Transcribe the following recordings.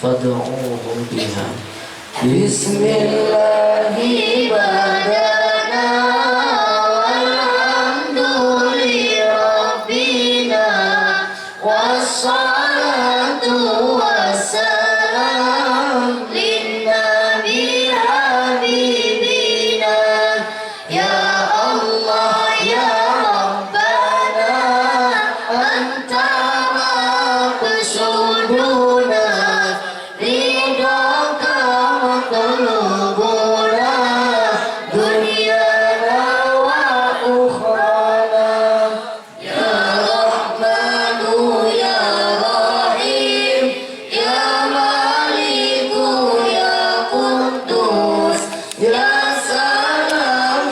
فادعوه بها. بسم الله بدأنا والحمد لربنا والصلاة والسلام للنبي حبيبنا يا الله يا ربنا أنت مقصودنا رضاك مطلوبنا دنيانا وأخرانا يا رحمن يا رحيم يا مالك يا قدوس يا سلام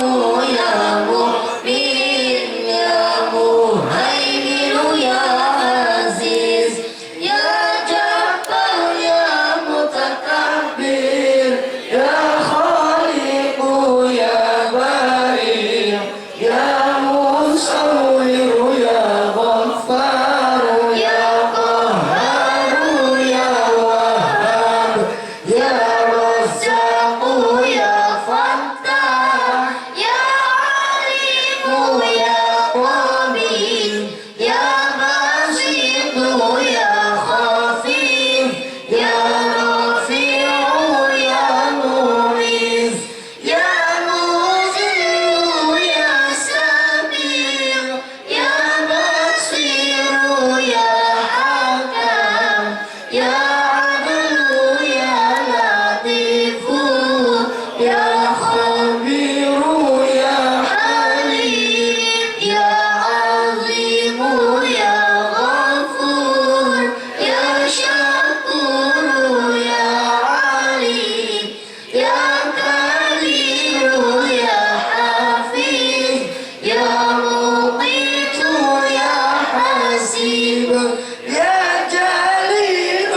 يا مؤمن يا مهيمن يا عزيز يا جبار يا متكبر يا خالق يا بارئ يا مصور يا غفار يا قهار يا وهاب يا رزاق يا فتاح يا عليم يا قبيل يا بسيط يا خفيف يا رفيع يا مغيث يا مذل يا سميع يا بصير يا حكم يا عدل يا لطيف يا خبير يا حليم يا عظيم يا غفور يا شكور يا عليم يا كبير يا حفيظ يا مقيت يا حسيب يا جليل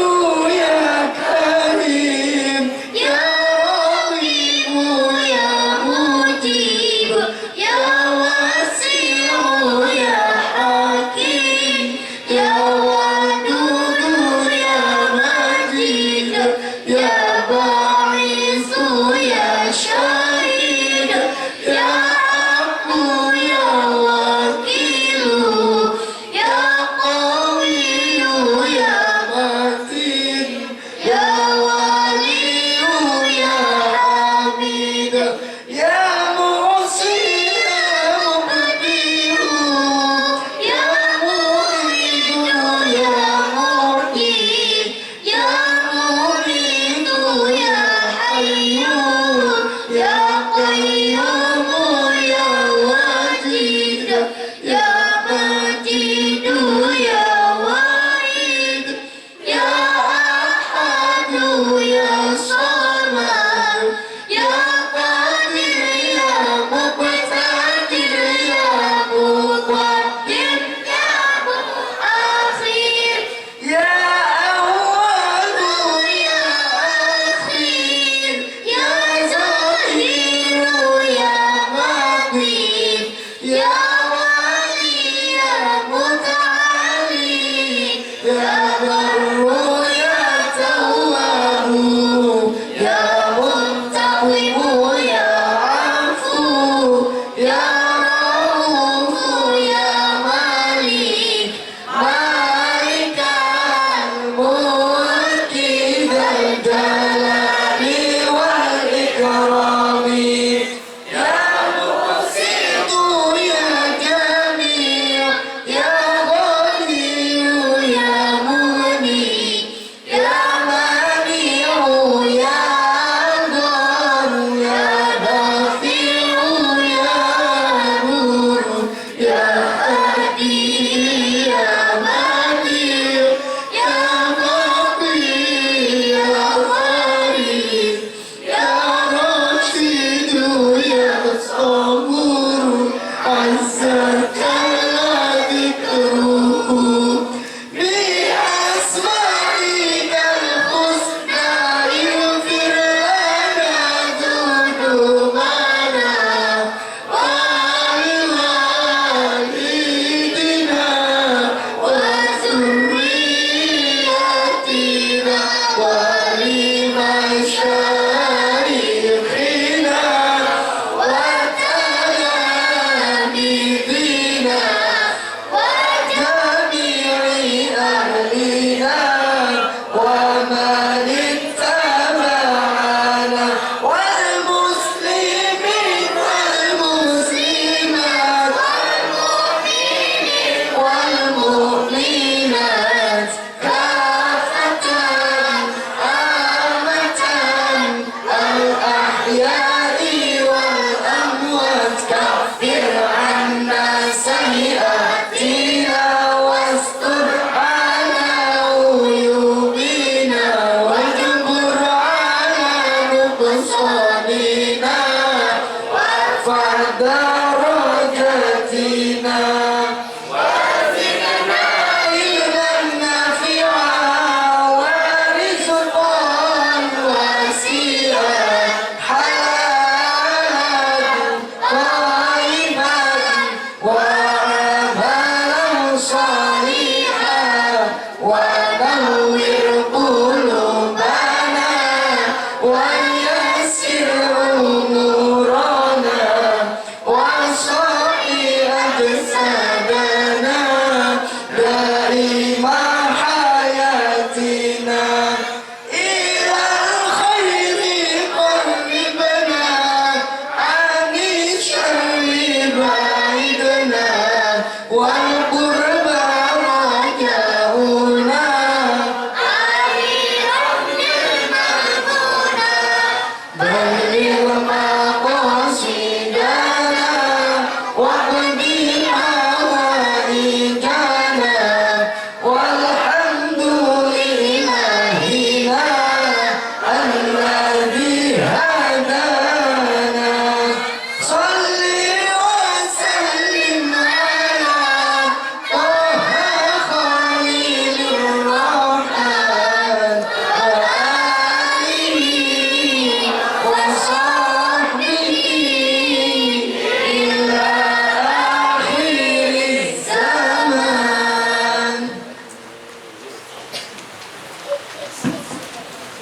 يا كريم يا رقيب يا مجيب يا واسع يا حكيم يا ودود يا مجيد يا باعث يا شهيد يا حق يا وكيل يا قوي يا متين يا ولي يا حميد يا محسن يا مبدئ يا مولد يا مقيم يا مميت يا حي يا قيوم يا وجيد يا مجيد يا واحد يا أحد يا صمد يا قادر يا مقتدر يا مقدم يا مؤخر يا أول يا أخير يا ظاهر يا باطن يا ولي يا متعالي يا بر يا تواب يا منتقم يا عفو يا رؤوف يا مالك مالك الملك ذا الجلال والإكرام يا مقسط يا جميع يا غني يا مغني يا منيع يا ضار يا دافع يا نور يا هادي يا بديع يا باقي يا وارث يا رشيد يا صبور عزك ذكره بأسمائك الحسنى يغفر لنا ذنوبنا ولوالدنا وذريتنا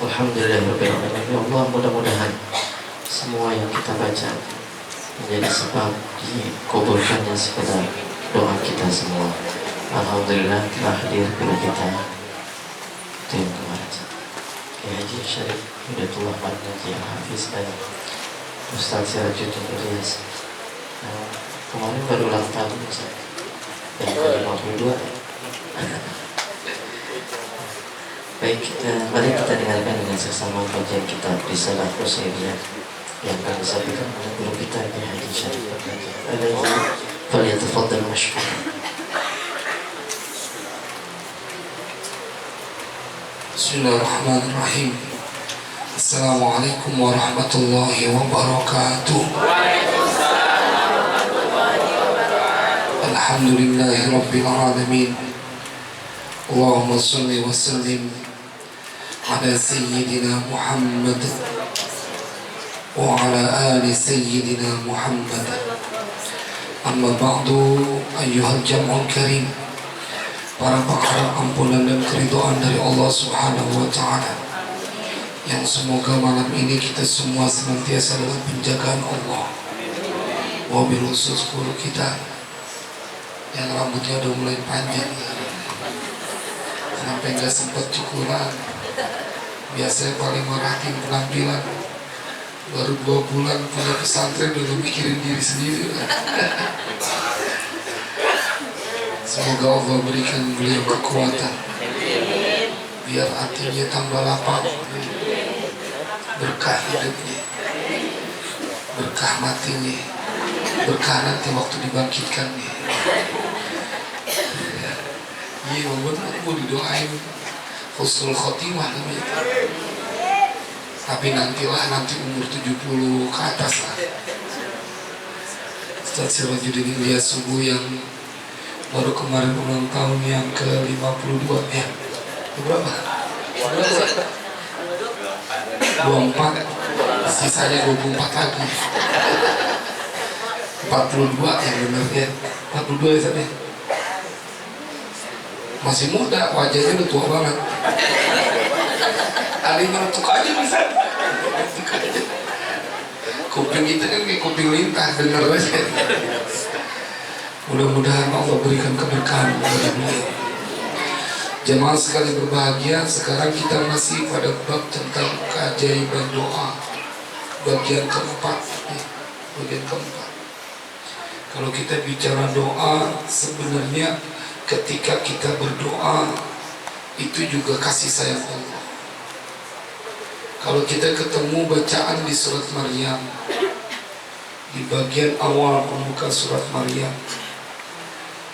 Alhamdulillahirrahmanirrahim. Ya Allah, mudah-mudahan semua yang kita baca menjadi sebab dikabulkannya sekedar doa kita semua. Alhamdulillah telah hadir kepada kita itu yang kemarin Haji Syarif Hidayatullah Naji Hafiz dan Ustaz Sirajuddin Ilyas. Kemarin baru ulang tahun Ustaz, yang ke-52. Baik, mari kita dengarkan dengan seksama kajian kitab Risalah Qusairiyah yang akan disampaikan oleh guru kita Haji Syarif Alaihi falyatafaddal mashkur. Bismillahirrahmanirrahim. Assalamualaikum warahmatullahi wabarakatuh. Alhamdulillahi rabbil alamin. Allahumma salli wa sallim ala sayyidina Muhammad wa ala ali sayyidina Muhammad. Amma ba'du, ayyuhal jam'ul karim, para pengharap ampunan dan keridhaan dari Allah Subhanahu wa Ta'ala, yang semoga malam ini kita semua senantiasa dalam penjagaan Allah. Wabil khusus guru kita yang rambutnya udah mulai panjang, sampai nggak sempat cukuran. Biasanya paling merhatiin penampilan, baru 2 bulan punya pesantren udah mikirin diri sendiri. Semoga Allah berikan beliau kekuatan, biar hatinya tambah lapang, berkah hidupnya, berkah matinya, berkah nanti waktu dibangkitkannya. Iya, mau didoain husnul khotimah namanya. Tapi nanti umur 70 ke atas lah. Ustaz Sirajuddin Ilyas Subuh yang baru kemarin ulang tahun yang ke-52 ya. Berapa? 24. Sisanya 24 lagi. 42 yang benar ya. 42 ya tadi. Masih muda, wajahnya udah tua banget. Ada yang ngetuk aja bisa. Kuping kita kan kayak kuping lintah, denger aja. Mudah-mudahan Allah berikan keberkahan kepada beliau. Jemaah sekali berbahagia, sekarang kita masih pada bab tentang keajaiban doa, bagian keempat. Kalau kita bicara doa, sebenarnya ketika kita berdoa itu juga kasih sayang Allah. Kalau kita ketemu bacaan di surat Maryam, di bagian awal pembuka surat Maryam,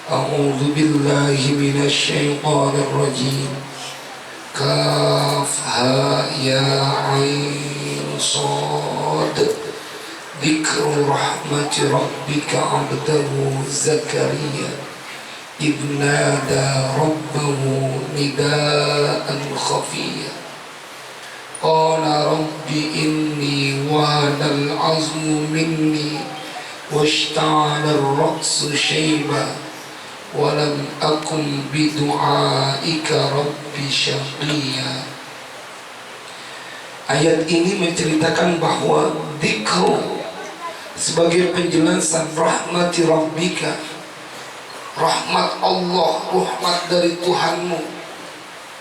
A'udzu billahi minasy syaithanir rajim. Kaf ha ya ain shad. Dzikru rahmati rabbika 'abdahu Zakaria idh nada rabbahu nidaan khafiyya. Qala rabbi inni wahanal 'azmu minni washta'ala ar-ra'su shayba walam akum bidu'aika rabbi syaqiyya. Ayat ini menceritakan bahwa dzikru sebagai penjelasan rahmati rabbika, rahmat Allah, rahmat dari Tuhanmu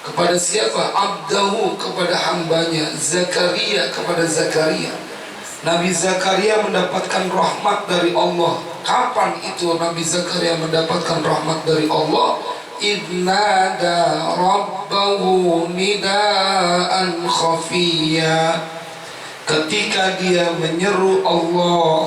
kepada siapa? Abdahu, kepada hambanya, Zakaria, kepada Zakaria. Nabi Zakaria mendapatkan rahmat dari Allah. Kapan itu Nabi Zakaria mendapatkan rahmat dari Allah? Idnada rabbahu nidaan khafiyya. Ketika dia menyeru Allah,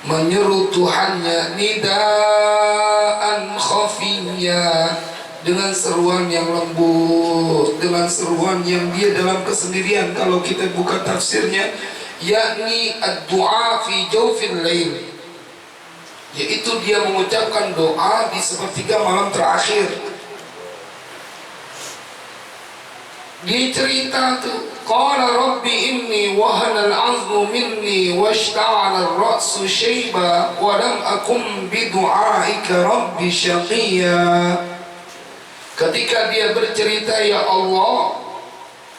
menyeru Tuhannya, nidaan khafiyya, dengan seruan yang lembut, dengan seruan yang dia dalam kesendirian. Kalau kita buka tafsirnya, yakni ad-du'a fi jawfil lail, yaitu dia mengucapkan doa di sepertiga malam terakhir. Dia cerita tuh, qala rabbi inni wahana al-'azmu minni washta'ala ar-ra'su shayba wa lam akum bidu'aika rabbi syaqiyya. Ketika dia bercerita, ya Allah,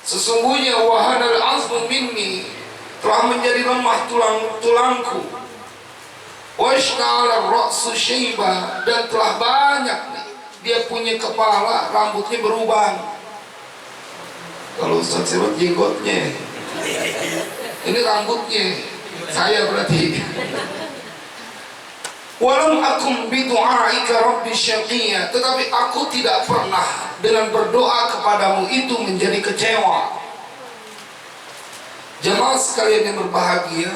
sesungguhnya wahanal azmu minni, telah menjadi lemah tulangku, washta'ala ra'su syaiba, dan telah banyak nih dia punya kepala, rambutnya berubah. Kalau Ustaz Sirot jenggotnya, ini rambutnya saya berarti. Walam akum bidu'aika rabbi syaqiyya, tetapi aku tidak pernah dengan berdoa kepadamu itu menjadi kecewa. Jemaah sekalian yang berbahagia,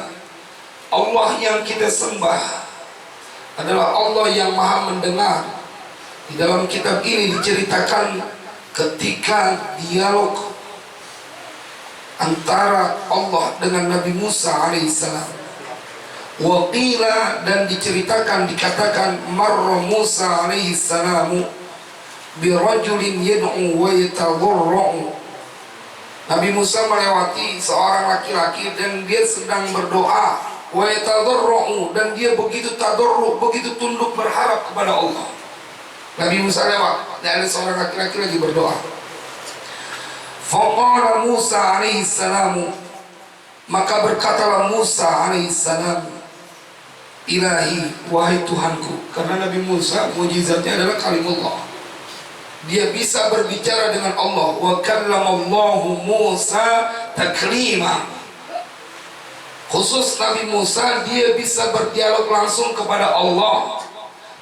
Allah yang kita sembah adalah Allah yang maha mendengar. Di dalam kitab ini diceritakan ketika dialog antara Allah dengan Nabi Musa alaihissalam. Waqila, dan diceritakan, dikatakan marra Musa alaihissalam birajulin yad'u wa yatadarra'u. Nabi Musa melewati seorang laki-laki dan dia sedang berdoa, wa yatadarra'u, dan dia begitu tadarru', begitu tunduk berharap kepada Allah. Nabi Musa lewat dan ada seorang laki-laki lagi berdoa. Faqala Musa alaihissalam, maka berkatalah Musa alaihissalam, Ilahi, wahai Tuhanku. Karena Nabi Musa mujizatnya adalah kalimullah, dia bisa berbicara dengan Allah. Wa kallamallahu Musa taklima. Khusus Nabi Musa, dia bisa berdialog langsung kepada Allah.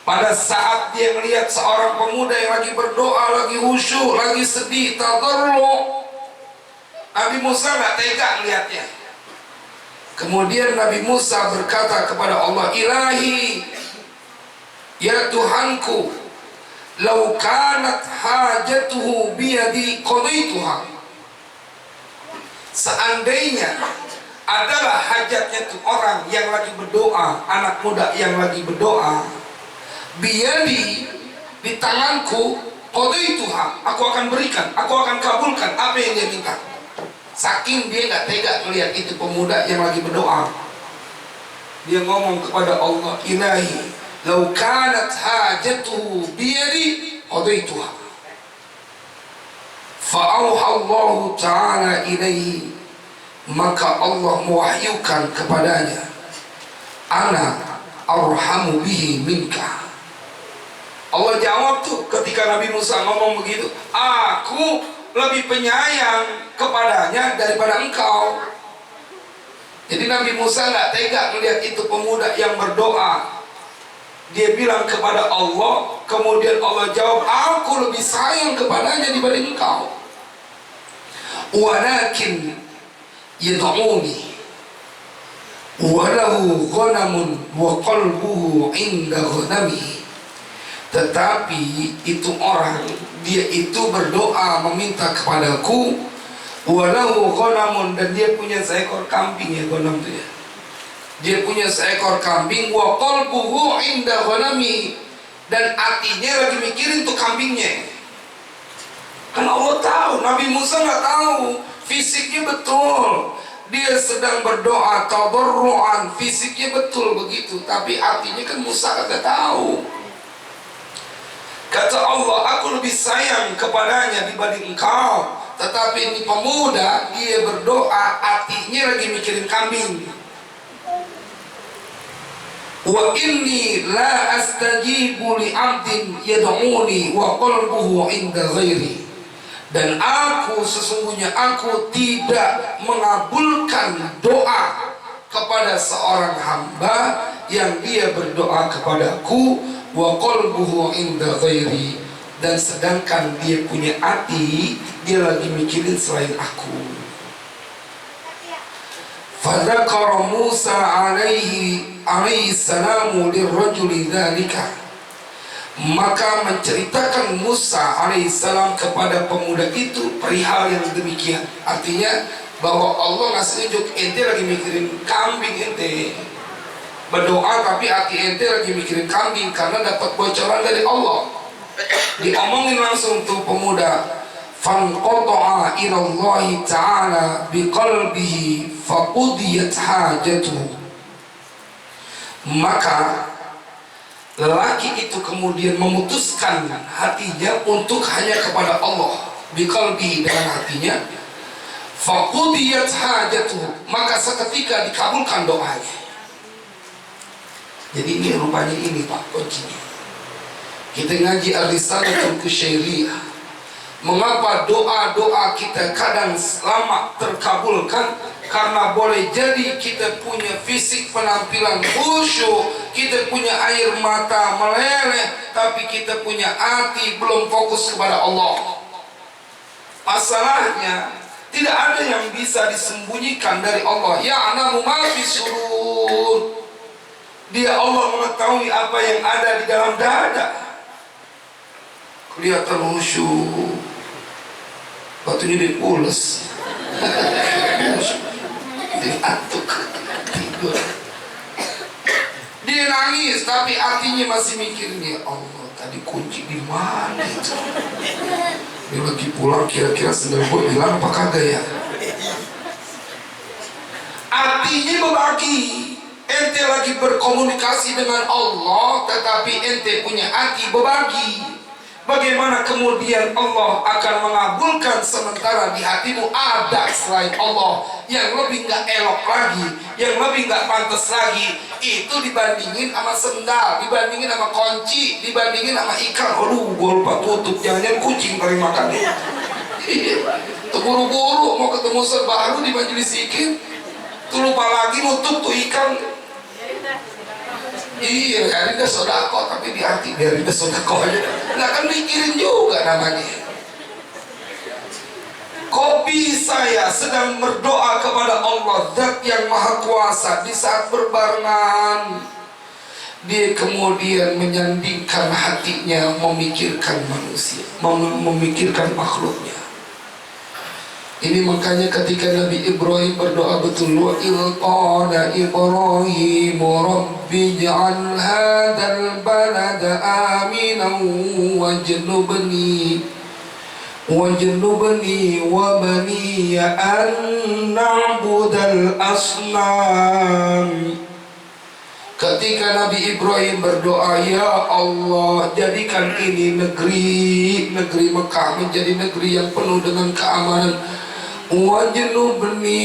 Pada saat dia melihat seorang pemuda yang lagi berdoa, lagi khusyuk, lagi sedih, tadarru', Nabi Musa nggak tega melihatnya. Kemudian Nabi Musa berkata kepada Allah, Ilahi, ya Tuhanku, lau kanat hajatuhu biyadi qadaituha. Seandainya adalah hajatnya tuh orang yang lagi berdoa, anak muda yang lagi berdoa, biyadi, di tanganku, qadaituha, aku akan berikan, aku akan kabulkan apa yang dia minta. Saking dia nggak tega melihat itu pemuda yang lagi berdoa, dia ngomong kepada Allah, Ilahi, lau kanat hajatuhu biyadi qadaituha. Fa'auha Allah ta'ala ilaihi, maka Allah mewahyukan kepadanya, ana arhamu bihi minka. Allah jawab tuh ketika Nabi Musa ngomong begitu, aku lebih penyayang kepadanya daripada engkau. Jadi Nabi Musa nggak tega melihat itu pemuda yang berdoa. Dia bilang kepada Allah, kemudian Allah jawab, aku lebih sayang kepadanya dibanding engkau. Walakin yad'uni walahu ghanamun wa qalbuhu inda ghanamihi. Tetapi itu orang, dia itu berdoa meminta kepadaku, walahu ghanamun, dan dia punya seekor kambing. Ya, ghanam itu ya, dia punya seekor kambing, wa qalbuhu inda ghanami, dan hatinya lagi mikirin tuh kambingnya. Kan Allah tahu, Nabi Musa nggak tahu, fisiknya betul dia sedang berdoa tadarruan, fisiknya betul begitu, tapi hatinya kan Musa nggak tahu. Kata Allah, aku lebih sayang kepadanya dibanding engkau. Tetapi ini pemuda, dia berdoa, hatinya lagi mikirin kambing. Wa inni la astajibu li 'abdin yad'uni wa qalbuhu 'inda ghairi. Dan aku, sesungguhnya aku tidak mengabulkan doa kepada seorang hamba yang dia berdoa kepadaku, wa qalbuhu 'inda ghairi, dan sedangkan dia punya hati, dia lagi mikirin selain aku. Fadzakara Musa alaihi salamu lirrajuli dzalika, maka menceritakan Musa alaihissalam kepada pemuda itu perihal yang demikian. Artinya bahwa Allah ngasih unjuk, ente lagi mikirin kambing, ente berdoa tapi hati ente lagi mikirin kambing, karena dapat bocoran dari Allah. Diomongin langsung tuh pemuda, fanqata'a ila Allah ta'ala biqalbihi faqudiyat hajatuhu. Maka lelaki itu kemudian memutuskan hatinya untuk hanya kepada Allah, biqalbihi, dengan hatinya, faqudiyat hajatuhu, maka seketika dikabulkan doanya. Jadi ini rupanya ini Pak kuncinya. Kita ngaji Ar-Risalatul Kusyairiyah. Mengapa doa-doa kita kadang lama terkabulkan? Karena boleh jadi kita punya fisik penampilan khusyuk, kita punya air mata meleleh, tapi kita punya hati belum fokus kepada Allah. Masalahnya tidak ada yang bisa disembunyikan dari Allah. Ya'lamu ma fi surur. Dia Allah mengetahui apa yang ada di dalam dada. Kelihatan khusyuk, batunya dipules, diantuk, tidur. Dia nangis, tapi hatinya masih mikirnya, Allah tadi kunci di mana itu? Dia lagi pulang, kira-kira sendal gue hilang apa kagak ya? Hatinya berbagi. Ente lagi berkomunikasi dengan Allah, tetapi ente punya hati berbagi. Bagaimana kemudian Allah akan mengabulkan sementara di hatimu ada selain Allah yang lebih gak elok lagi, yang lebih gak pantas lagi? Itu dibandingin sama sendal, dibandingin sama kunci, dibandingin sama ikan. Aduh, gue lupa tutup, jangan kucing paling makan. Terburu-buru mau ketemu sebaru di majelis zikir, tuh lupa lagi nutup tuh ikan. Iya, biarin dia sodako, tapi di hati biarin dia sodako aja. Nggak kan mikirin juga namanya. Kok bisa ya sedang berdoa kepada Allah, Zat yang Maha Kuasa, di saat berbarengan dia kemudian menyandingkan hatinya memikirkan manusia, memikirkan makhluknya. Ini makanya ketika Nabi Ibrahim berdoa betul, wa qala Ibrahim rabbi ij'al hadzal balada aminan wajnubni wa baniya an na'budal asnam. Ketika Nabi Ibrahim berdoa, ya Allah, jadikan ini negeri Mekah menjadi negeri yang penuh dengan keamanan. Wajnubni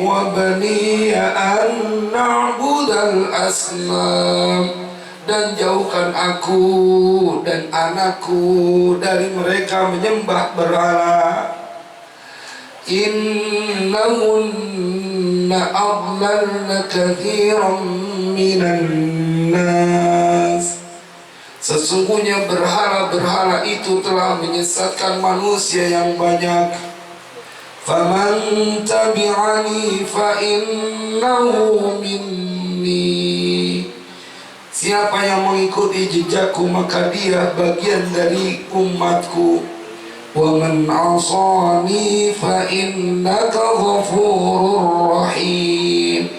wa baniya an na'budal asnam, dan jauhkan aku dan anakku dari mereka menyembah berhala. Innahunna adlalna katsiran minan nas. Sesungguhnya berhala-berhala itu telah menyesatkan manusia yang banyak. Faman tabi'ani fa innahu minni. Siapa yang mengikuti jejakku maka dia bagian dari umatku. Wa man 'asani fa innaka ghafurur rahim.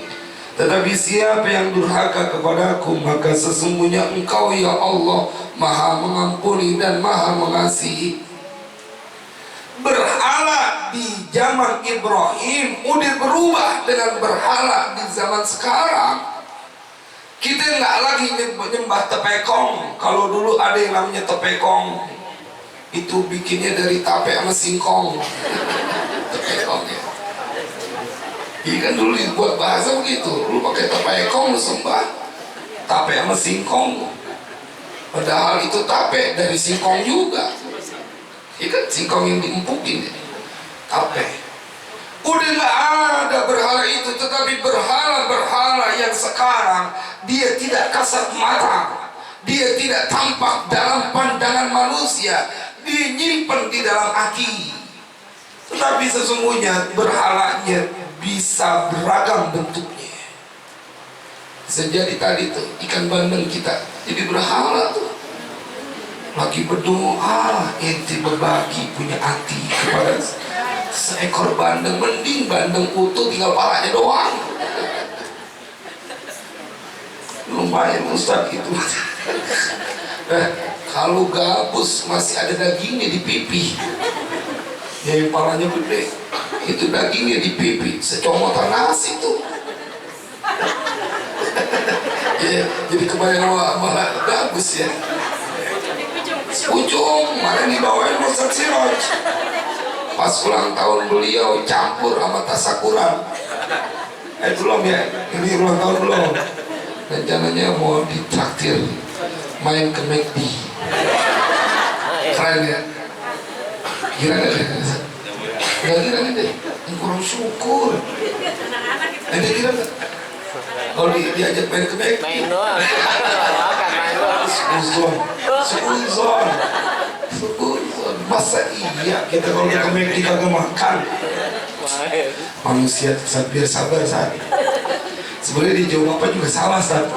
Tetapi siapa yang durhaka kepadaku maka sesungguhnya engkau ya Allah Maha mengampuni dan Maha mengasihi. Berhala di zaman Ibrahim udah berubah dengan berhala di zaman sekarang. Kita nggak lagi nyembah tepekong. Kalau dulu ada yang namanya tepekong, itu bikinnya dari tape sama singkong. Tepekongnya. Iya kan dulu dibuat bahasa begitu. Lu pakai tepekong lu sembah tape sama singkong. Padahal itu tape dari singkong juga. Iya kan singkong yang diempukin tape. Udah nggak ada berhala itu, tetapi berhala-berhala yang sekarang dia tidak kasat mata, dia tidak tampak dalam pandangan manusia, dia nyimpen di dalam hati. Tetapi sesungguhnya berhalanya bisa beragam bentuknya. Bisa jadi tadi tuh ikan bandeng kita jadi berhala tuh. Lagi berdoa, ente berbagi punya hati kepada seekor bandeng, mending bandeng utuh tinggal palanya doang. Lumayan Ustaz itu. Kalau gabus masih ada dagingnya di pipi. Yang palanya gede, itu dagingnya di pipi, secomotan nasi tuh. Ya, jadi kebayang malah gabus ya. Ujung, mana dibawain Ustaz Siroj. Pas ulang tahun beliau campur sama tasakuran. Belum ya, ini ulang tahun belum. Rencananya mau ditraktir main ke McD. Keren ya. Kira nggak deh? Nggak kira nih deh. Kurang syukur. Ada kira nggak? Kalau diajak main ke McD. Main doang. Main doang. Suzon. Masa iya kita kalau ke McD kagak makan? Manusia biar sabar saat. Sebenarnya dijawab apa juga salah saat.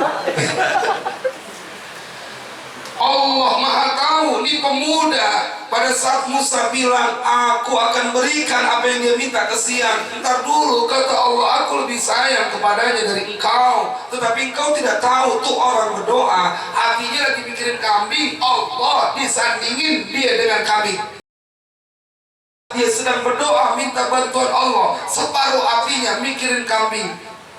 Allah Maha tahu nih pemuda pada saat Musa bilang aku akan berikan apa yang dia minta kesian. Ntar dulu kata Allah, aku lebih sayang kepadanya dari engkau. Tetapi engkau tidak tahu tuh orang berdoa hatinya lagi mikirin kambing, Allah disandingin dia dengan kambing. Dia sedang berdoa minta bantuan Allah, separuh hatinya mikirin kambing.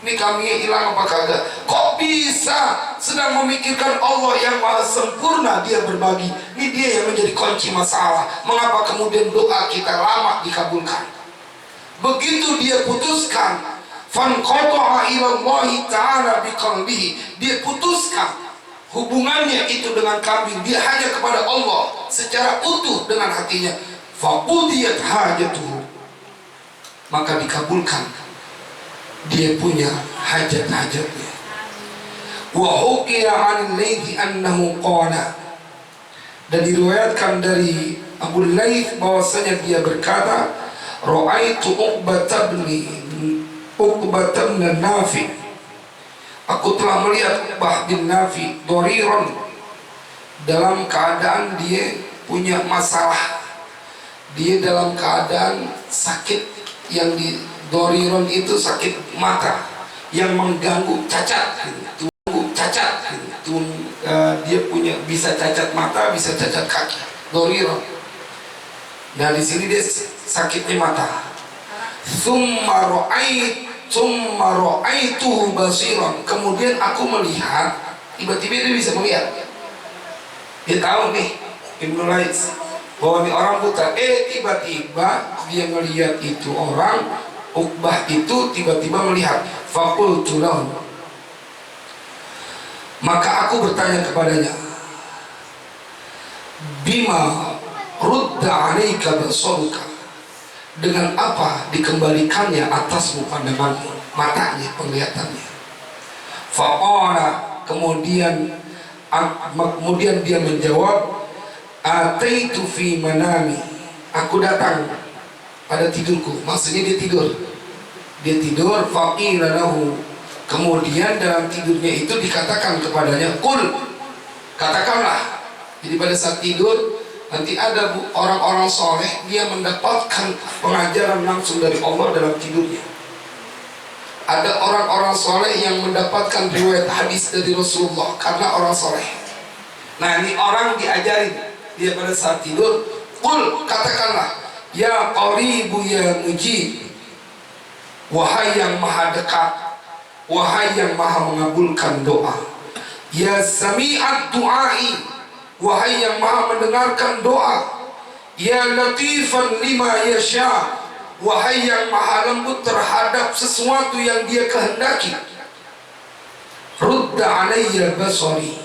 Ini kambingnya hilang apa kagak? Kok bisa sedang memikirkan Allah yang maha sempurna dia berbagi? Ini dia yang menjadi kunci masalah. Mengapa kemudian doa kita lama dikabulkan? Begitu dia putuskan, fanqata'a ilallahi ta'ala biqalbihi, dia putuskan hubungannya itu dengan kambing, dia hanya kepada Allah secara utuh dengan hatinya. Faqudiyat hajatuhu, maka dikabulkan dia punya hajat-hajatnya. Wa hukiya 'anil Laits annahu qala, dan diriwayatkan dari Abu Laits bahwasanya dia berkata, ra'aitu Uqbah bin Nafi, aku telah melihat Uqbah bin Nafi doriron, dalam keadaan dia punya masalah, dia dalam keadaan sakit. Yang di doriron itu sakit mata yang mengganggu, cacat gitu. Dia punya bisa cacat mata, bisa cacat kaki, doriron. Nah di sini dia sakitnya mata. Summa ra'aituhu basiran, kemudian aku melihat, tiba-tiba dia bisa melihat. Dia tahu nih Ibnu Laits bahwa ini orang buta. Tiba-tiba dia melihat itu orang, Uqbah itu tiba-tiba melihat. Faqultu lahu, maka aku bertanya kepadanya, bima rudda 'alaika basaruka, dengan apa dikembalikannya atasmu pandanganmu, matanya, penglihatannya. Faqala, kemudian dia menjawab, ataitu fi manami, aku datang pada tidurku. Maksudnya dia tidur. Faqila lahu, kemudian dalam tidurnya itu dikatakan kepadanya, qul, katakanlah. Jadi pada saat tidur nanti ada orang-orang soleh, dia mendapatkan pengajaran langsung dari Allah dalam tidurnya. Ada orang-orang soleh yang mendapatkan riwayat hadis dari Rasulullah karena orang soleh. Nah ini orang diajarin dia pada saat tidur, qul, katakanlah, ya qaribu ya mujib, wahai yang maha dekat, wahai yang maha mengabulkan doa, ya sami'at du'ai, wahai yang maha mendengarkan doa, ya latifan lima yasha, wahai yang maha lembut terhadap sesuatu yang dia kehendaki, rudda alayya basari,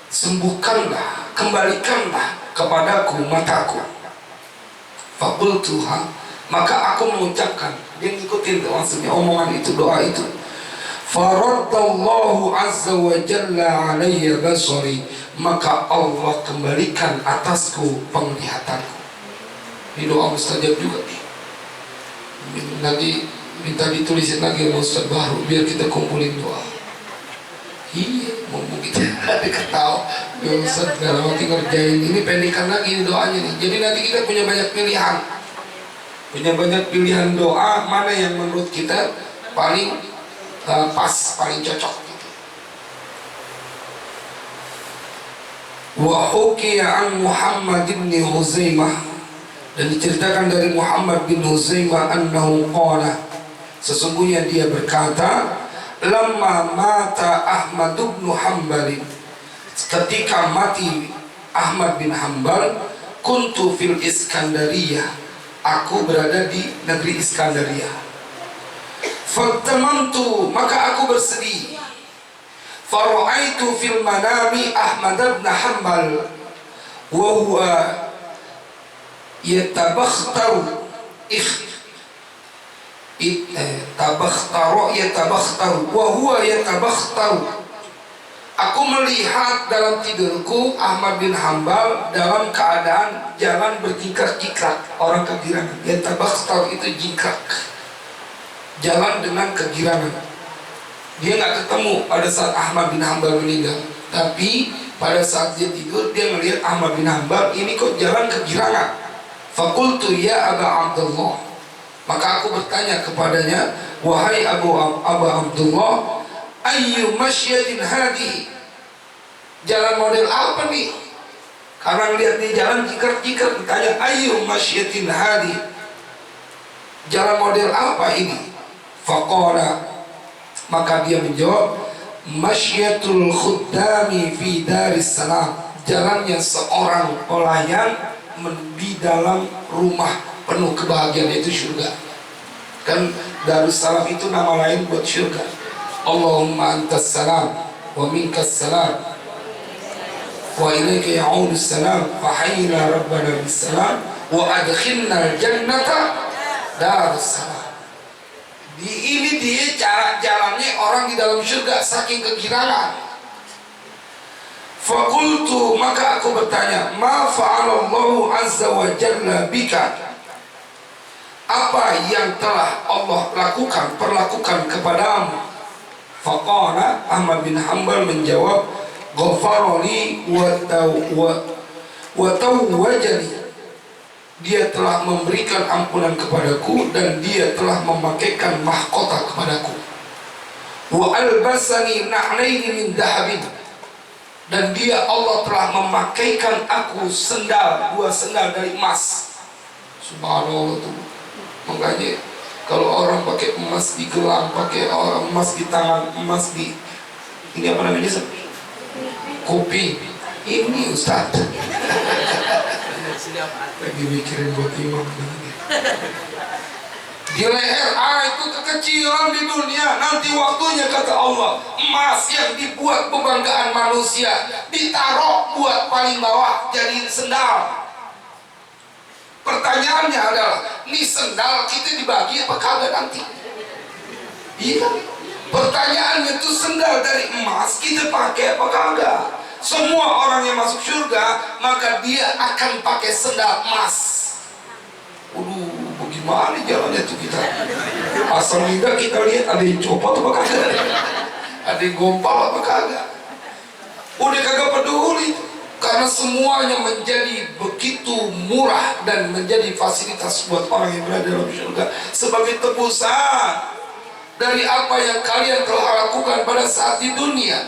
sembuhkanlah, kembalikanlah kepadaku mataku. Faqultuha, maka aku mengucapkan, dia ngikutin maksudnya omongan itu, doa itu. Faraddallahu azza wa jalla alayya basari, maka Allah kembalikan atasku penglihatanku. Ini doa mustajab juga nih. Nanti minta ditulisin lagi sama Ustaz baru biar kita kumpulin doa. Iya, ngomong kita ada ketawa. Ya Ustaz, dalam waktu ngerjain ini pendikan lagi doanya nih. Jadi nanti kita punya banyak pilihan. Punya banyak pilihan doa, mana yang menurut kita paling pas, paling cocok gitu. Wa hukiya an Muhammad bin Huzaimah, dan diceritakan dari Muhammad bin Huzaimah annahu qala, sesungguhnya dia berkata, lamma mata Ahmad bin Hanbal, ketika mati Ahmad bin Hanbal, kuntu fil Iskandariyah, Aku berada di negeri Iskandaria. Fatamamtu, maka aku bersedih. Fara'aitu fil manami Ahmad bin Hanbal wa huwa yatabakhtaru wa huwa yatabakhtaru. Aku melihat dalam tidurku Ahmad bin Hanbal dalam keadaan jalan berjingkrak-jingkrak, orang kegirangan. Yatabakhtar itu jingkrak, jalan dengan kegirangan. Dia nggak ketemu pada saat Ahmad bin Hanbal meninggal, tapi pada saat dia tidur dia melihat Ahmad bin Hanbal ini kok jalan kegirangan. Fakultu ya Aba Abdullah, maka aku bertanya kepadanya, wahai Aba Abdullah, ayyu masyatin hadi, jalan model apa nih? Karena lihat nih jalan jingkrak-jingkrak, bertanya ayyu masyatin hadi, jalan model apa ini? Faqala, maka dia menjawab, masyatul khuddami fi daris salam, jalannya seorang pelayan di dalam rumah penuh kebahagiaan, yaitu surga. Kan Darussalam itu nama lain buat surga. Allahumma antas salam wa minkas salam wa ilaika ya'udus salam fahayyina rabbana bis salam wa adkhilna jannata darussalam. Ini dia cara jalannya orang di dalam surga saking kegirangan. Fakultu, maka aku bertanya, ma fa'alallahu azza wa jalla bika, apa yang telah Allah perlakukan kepadamu? Faqala, Ahmad bin Hanbal menjawab, ghafarani wa tawwajani, dia telah memberikan ampunan kepadaku dan dia telah memakaikan mahkota kepadaku. Wa albasani na'laini min dahabin, dan dia Allah telah memakaikan aku dua sendal dari emas. Subhanallah tuh. Makanya kalau orang pakai emas di gelang, pakai emas di tangan, emas di ini apa namanya? Kuping. Ini Ustaz. Lagi mikirin buat imam. Di leher, itu kekecilan di dunia. Nanti waktunya kata Allah, emas yang dibuat kebanggaan manusia ditaruh buat paling bawah jadi sendal. Pertanyaannya adalah, nih sendal kita dibagi apa kagak nanti? Iya. Pertanyaannya tuh sendal dari emas kita pakai apa kagak? Semua orang yang masuk surga maka dia akan pakai sendal emas. Bagaimana jalannya tuh kita? Asal tidak kita lihat ada yang copot apa kagak, ada yang gompal apa kagak. Udah kagak peduli, karena semuanya menjadi begitu murah dan menjadi fasilitas buat orang yang berada dalam surga sebagai tebusan dari apa yang kalian telah lakukan pada saat di dunia.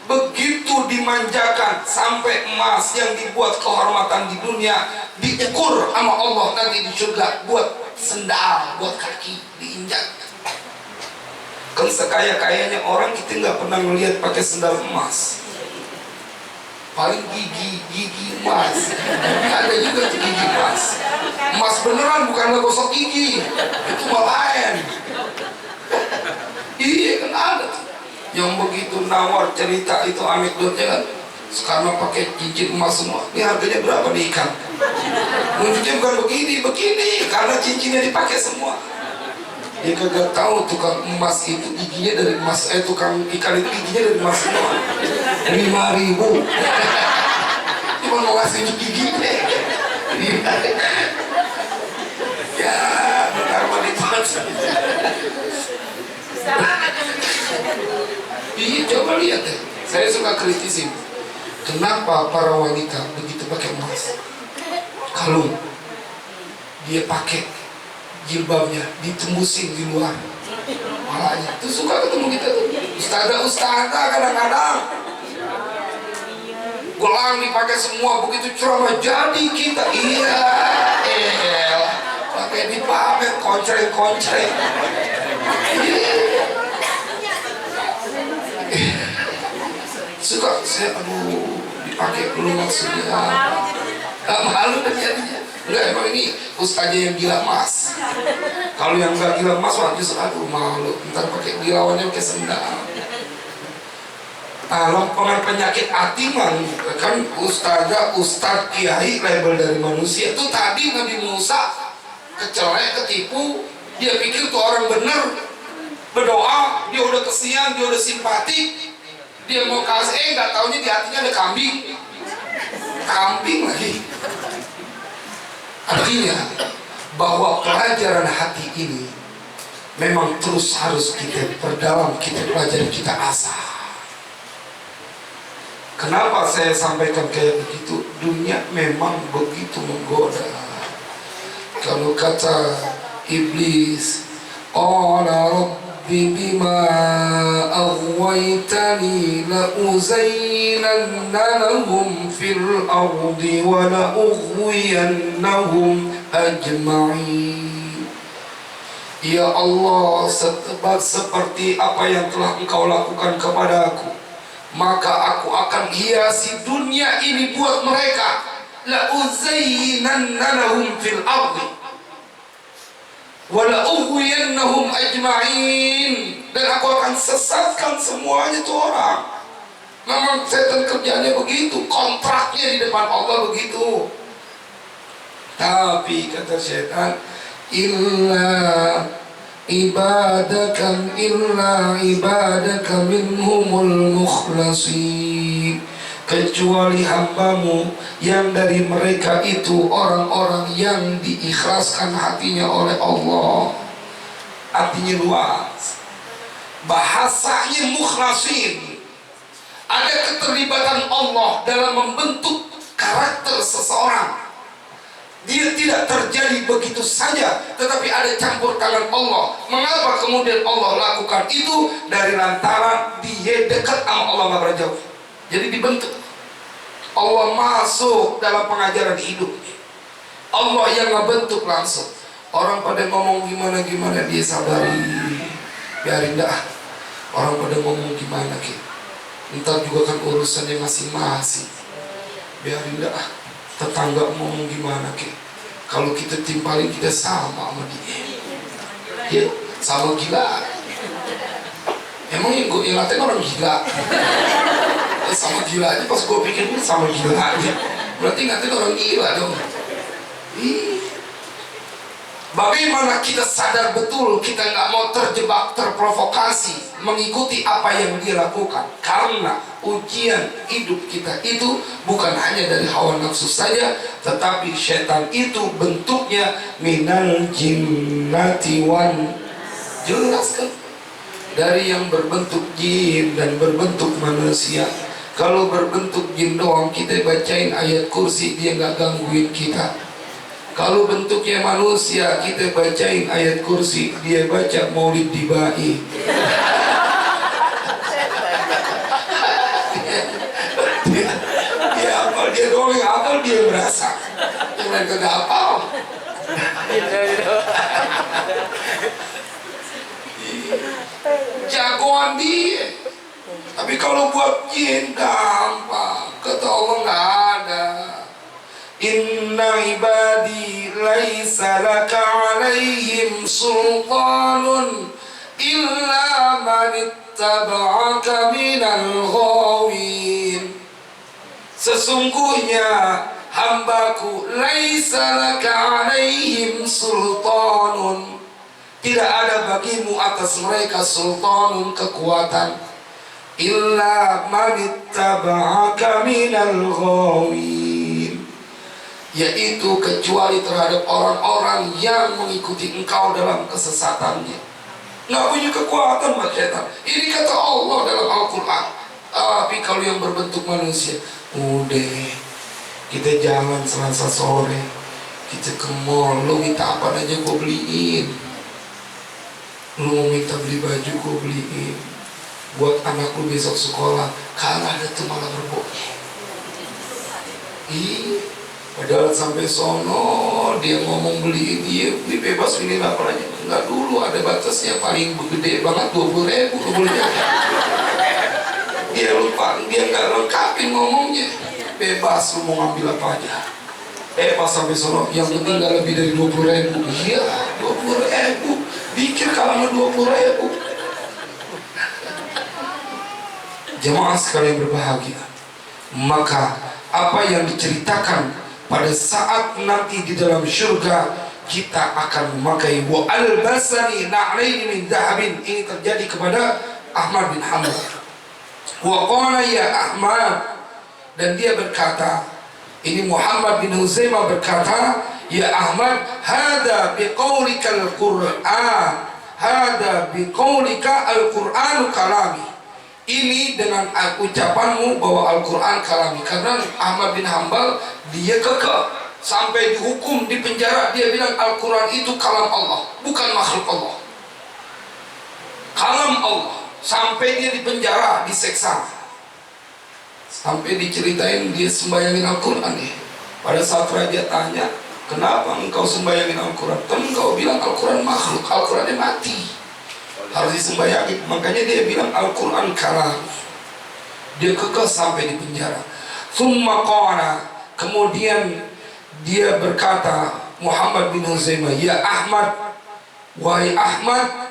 Begitu dimanjakan sampai emas yang dibuat kehormatan di dunia diukur sama Allah nanti di surga buat sendal, buat kaki diinjak. Kan sekaya-kayanya orang kita nggak pernah melihat pakai sendal emas. Paling gigi emas. Ada juga tuh gigi emas. Emas beneran, bukan gosok gigi. Itu mah lain. Iya kan ada tuh. Yang begitu nawar cerita itu anekdotnya kan, karena pakai cincin emas semua. Ini harganya berapa nih ikan? Mungkin bukan begini, karena cincinnya dipakai semua. Dia kagak tahu tukang emas itu giginya dari emas, tukang ikan itu giginya dari emas semua. 5.000. Cuma mau ngasih giginya. Ya, bentar mau dipaksa. Iya, coba lihat deh. Saya suka kritisin. Kenapa para wanita begitu pakai emas? Kalung, dia pakai jilbabnya ditembusin di luar malahnya. Itu suka ketemu kita tuh. Ustazah kadang-kadang gelang dipakai semua, begitu ceramah jadi kita. Iya, pakai dipakai koncreng. Suka saya dipakai dulu maksudnya. Gak malu kan jadinya. Enggak, emang ini ustaznya yang gila emas. Kalau yang nggak gila emas, wah justru aduh malu. Ntar pakai dilawannya pakai sendal. Nah, lompongan penyakit hati kan ustaz kiai label dari manusia. Itu tadi Nabi Musa kecelek, ketipu, dia pikir tuh orang bener, berdoa, dia udah kesian, dia udah simpati, dia mau kasih, nggak taunya di hatinya ada kambing lagi. Artinya bahwa pelajaran hati ini memang terus harus kita perdalam, kita pelajari, kita asah. Kenapa saya sampaikan kayak begitu? Dunia memang begitu menggoda. Kalau kata iblis, qala rabbi bima aghwaytani la uzayyinanna lahum fil ardi wa la ughwiyannahum ajma'in. Ya Allah, seperti apa yang telah Engkau lakukan kepadaku, maka aku akan hiasi dunia ini buat mereka. La uzayyinanna lahum fil ardi wa la ughwiyannahum ajma'in, dan aku akan sesatkan semuanya tuh orang. Memang setan kerjanya begitu, kontraknya di depan Allah begitu. Tapi kata setan, illa ibadaka minhumul mukhlasin, kecuali hambamu yang dari mereka itu orang-orang yang diikhlaskan hatinya oleh Allah. Artinya luas, bahasanya mukhlasin, ada keterlibatan Allah dalam membentuk karakter seseorang. Dia tidak terjadi begitu saja, tetapi ada campur tangan Allah. Mengapa kemudian Allah lakukan itu? Dari lantaran dia dekat sama Allah, nggak pernah jauh. Jadi dibentuk. Allah masuk dalam pengajaran hidup. Allah yang ngebentuk langsung. Orang pada ngomong gimana dia sabari, biarin dah. Orang pada ngomong gimana ki, ntar juga kan urusannya masing-masing. Biarin dah. Tetangga ngomong gimana ki, kalau kita timpalin kita sama dia. Ya sama gila. Emang yang gue ingatin orang gila. Sama gila aja, pas gue pikir sama gila aja, berarti ingatin orang gila dong. Bagaimana kita sadar betul kita nggak mau terjebak, terprovokasi mengikuti apa yang dia lakukan? Karena ujian hidup kita itu bukan hanya dari hawa nafsu saja, tetapi setan itu bentuknya minal jinnati wan, jelas kan? Dari yang berbentuk jin dan berbentuk manusia. Kalau berbentuk jin doang kita bacain ayat kursi, dia nggak gangguin kita. Kalau bentuknya manusia, kita bacain ayat kursi, dia baca maulid dibai. Dia apal, dia doang yang apal, dia merasa. Yang lain kagak apal. Jagoan dia. Tapi kalau buat jin gampang, kata Allah nggak ada. Inna ibadi laisa laka alaihim sultanun illa man ittaba'aka minal ghawin. Sesungguhnya hambaku laisa laka alaihim sultanun, tidak ada bagimu atas mereka sultanun, kekuatan, illa man ittaba'aka minal ghawin, yaitu kecuali terhadap orang-orang yang mengikuti engkau dalam kesesatannya. Nggak punya kekuatan buat setan. Ini kata Allah dalam Al-Quran. Tapi kalau yang berbentuk manusia, udah kita jalan Selasa sore, kita ke mall, lu minta apa aja gue beliin. Lu mau minta beli baju gue beliin. Buat anak lu besok sekolah, kalau ada tuh malah berbokeh. Padahal sampai sono dia ngomong beli dia bebas, ini laporannya enggak, dulu ada batasnya, paling gede banget 20.000 lu belinya. Dia lupa, dia nggak lengkapin ngomongnya, bebas lu mau ngambil apa aja. Pas sampai sono, yang penting gak lebih dari 20.000. Iya, 20.000. Pikir kalau 20.000. Jemaah sekalian berbahagia. Maka apa yang diceritakan pada saat nanti di dalam surga, kita akan memakai wa albasani na'laini min dahabin. Ini terjadi kepada Ahmad bin Hanbal. Wa qala ya Ahmad, dan dia berkata, ini Muhammad bin Huzaimah berkata, ya Ahmad, hada biqaulika al-Qur'an, hada biqaulika al-Qur'anu kalami. Ini dengan ucapanmu bahwa Al-Quran kalami. Karena Ahmad bin Hanbal dia kekeh sampai dihukum di penjara, dia bilang Al-Quran itu kalam Allah, bukan makhluk Allah, kalam Allah. Sampai dia di penjara, diseksa, sampai diceritain dia sembayangin Al-Quran ya. Pada saat raja tanya, kenapa engkau sembayangin Al-Quran? Kan engkau bilang Al-Quran makhluk, Al-Qurannya mati, harus disembayangin. Makanya dia bilang Al-Quran kalam. Dia kekeh sampai di penjara. Thumma qala, kemudian dia berkata, Muhammad bin Huzaimah, ya Ahmad, wahai Ahmad,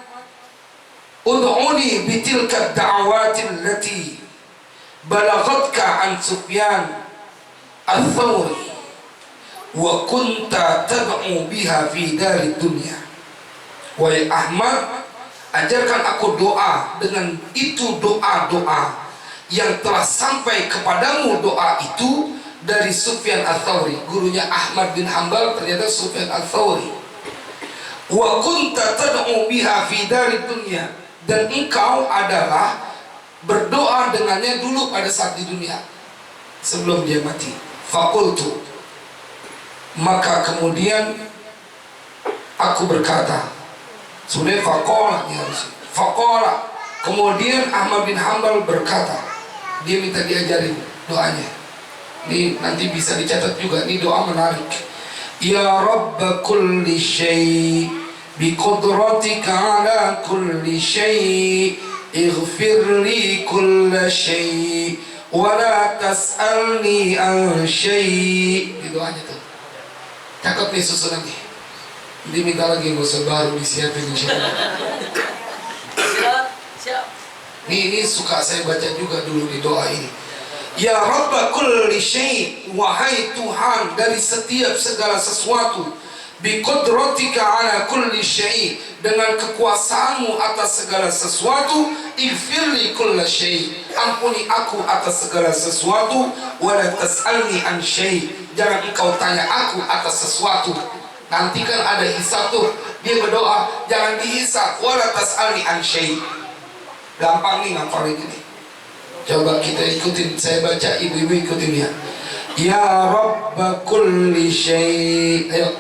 ud'uni bitilka da'awatin lati balaghatka an Sufyan al-Thawri wa kunta tad'u biha fi dari dunya. Wahai Ahmad, ajarkan aku doa dengan itu, doa-doa yang telah sampai kepadamu. Doa itu dari Sufyan al-Thawri, gurunya Ahmad bin Hanbal ternyata Sufyan al-Thawri. Wa kunta tad'u biha fi dari dunya, dan engkau adalah berdoa dengannya dulu pada saat di dunia sebelum dia mati. Fakultu, maka kemudian aku berkata, sebenarnya fakola ya harus fakola. Kemudian Ahmad bin Hanbal berkata, dia minta diajarin doanya. Ini nanti bisa dicatat juga, ini doa menarik. Ya Rabb kulli syai' bi qudratika ala kulli syai' ighfir li kulla syai' wa la tas'alni an syai'. Itu doanya tuh. Cakep nih susunan nih. Diminta lagi nggak usah baru disiapin insyaallah. Siap. Ini suka saya baca juga dulu di doa ini. Ya Rabb kulli syai', wahai Tuhan dari setiap segala sesuatu, bi qudratika ala kulli syai', dengan kekuasaanmu atas segala sesuatu, ighfirli kulla syai', ampuni aku atas segala sesuatu, wa la tas'alni an syai', jangan engkau tanya aku atas sesuatu. Nanti kan ada hisab tuh, dia berdoa jangan dihisab, wa la tas'alni an syai'. Gampang nih ngapalin ini. Coba kita ikutin, saya baca, ibu-ibu ikutin ya. Ya Rabb kulli syai', ayo.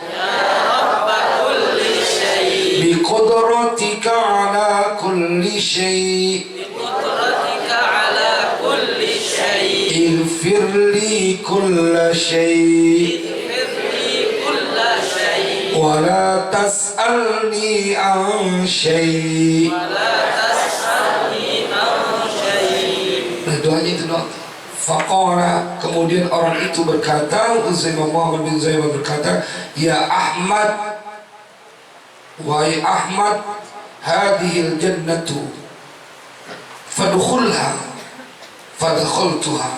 Bi qudratika ala kulli syai', ighfir li kulla syai', wa la tas'alni an syai'. Doanya itu doang. Faqala, kemudian orang itu berkata, Muhammad bin Huzaimah berkata, ya Ahmad, wahai Ahmad, hadhil jannatu fadkhulha fadkhaltuha.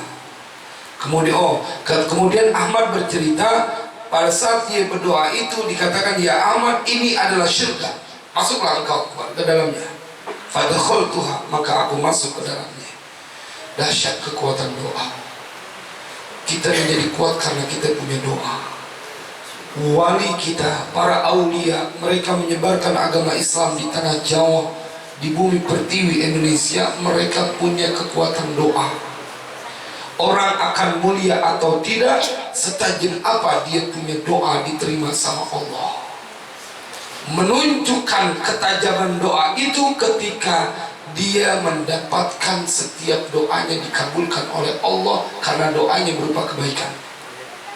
Kemudian Ahmad bercerita, pada saat dia berdoa itu dikatakan, ya Ahmad, ini adalah syurga, masuklah engkau ke dalamnya. Fadkhaltuha, maka aku masuk ke dalamnya. Dahsyat kekuatan doa. Kita menjadi kuat karena kita punya doa. Wali kita, para aulia, mereka menyebarkan agama Islam di tanah Jawa, di bumi pertiwi Indonesia. Mereka punya kekuatan doa. Orang akan mulia atau tidak, setajam apa dia punya doa diterima sama Allah. Menunjukkan ketajaman doa itu ketika dia mendapatkan setiap doanya dikabulkan oleh Allah karena doanya berupa kebaikan.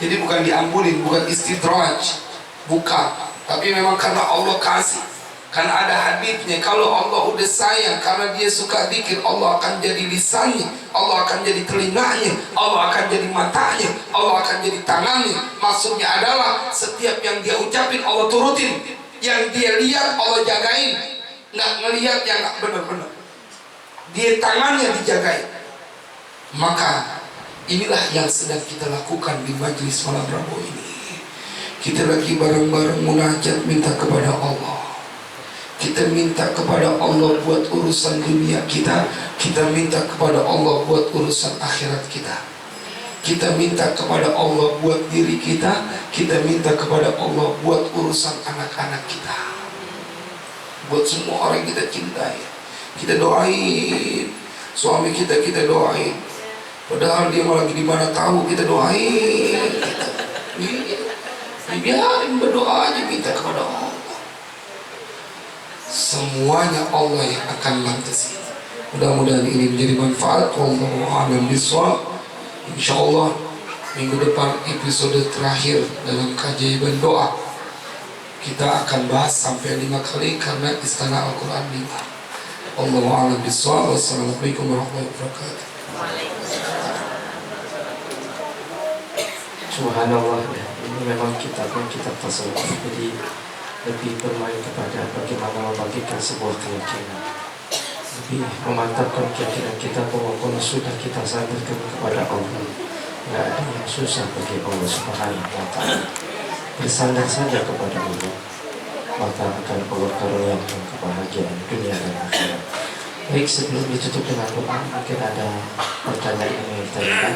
Jadi bukan diambulin, bukan istidraj, bukan, tapi memang karena Allah kasih. Kan ada hadisnya, kalau Allah udah sayang karena dia suka zikir, Allah akan jadi lisannya, Allah akan jadi telinganya, Allah akan jadi matanya, Allah akan jadi tangannya. Maksudnya adalah setiap yang dia ucapin Allah turutin, yang dia lihat Allah jagain, nggak ngelihat yang nggak benar-benar. Dia tangannya dijagain. Maka inilah yang sedang kita lakukan di majlis malam Rabu ini. Kita lagi bareng-bareng munajat minta kepada Allah. Kita minta kepada Allah buat urusan dunia kita. Kita minta kepada Allah buat urusan akhirat kita. Kita minta kepada Allah buat diri kita. Kita minta kepada Allah buat urusan anak-anak kita. Buat semua orang yang kita cintai. Kita doain suami kita, kita doain. Padahal dia lagi di mana tahu, kita doain. Biarin berdoa aja, minta kepada Allah. Semuanya Allah yang akan lantas. Mudah-mudahan ini menjadi manfaat. Wallahu a'lam bishawab. Insyaallah minggu depan episode terakhir dalam keajaiban doa. Kita akan bahas sampai 5 kali karena Istana Al-Quran 5. Wallahu a'lam bishawab. Wassalamualaikum warahmatullahi wabarakatuh. Subhanallah, ini memang kitab tasawuf, jadi lebih bermain kepada bagaimana membagikan sebuah keyakinan, lebih memantapkan keyakinan kita bahwa kalau sudah kita sandarkan kepada Allah, nggak ada yang susah bagi Allah Subhanahu wa Ta'ala. Bersandar saja kepada Allah, maka akan Allah karuniakan kebahagiaan dunia dan akhirat. Baik, sebelum ditutup dengan doa, mungkin ada pertanyaan yang ditanyakan.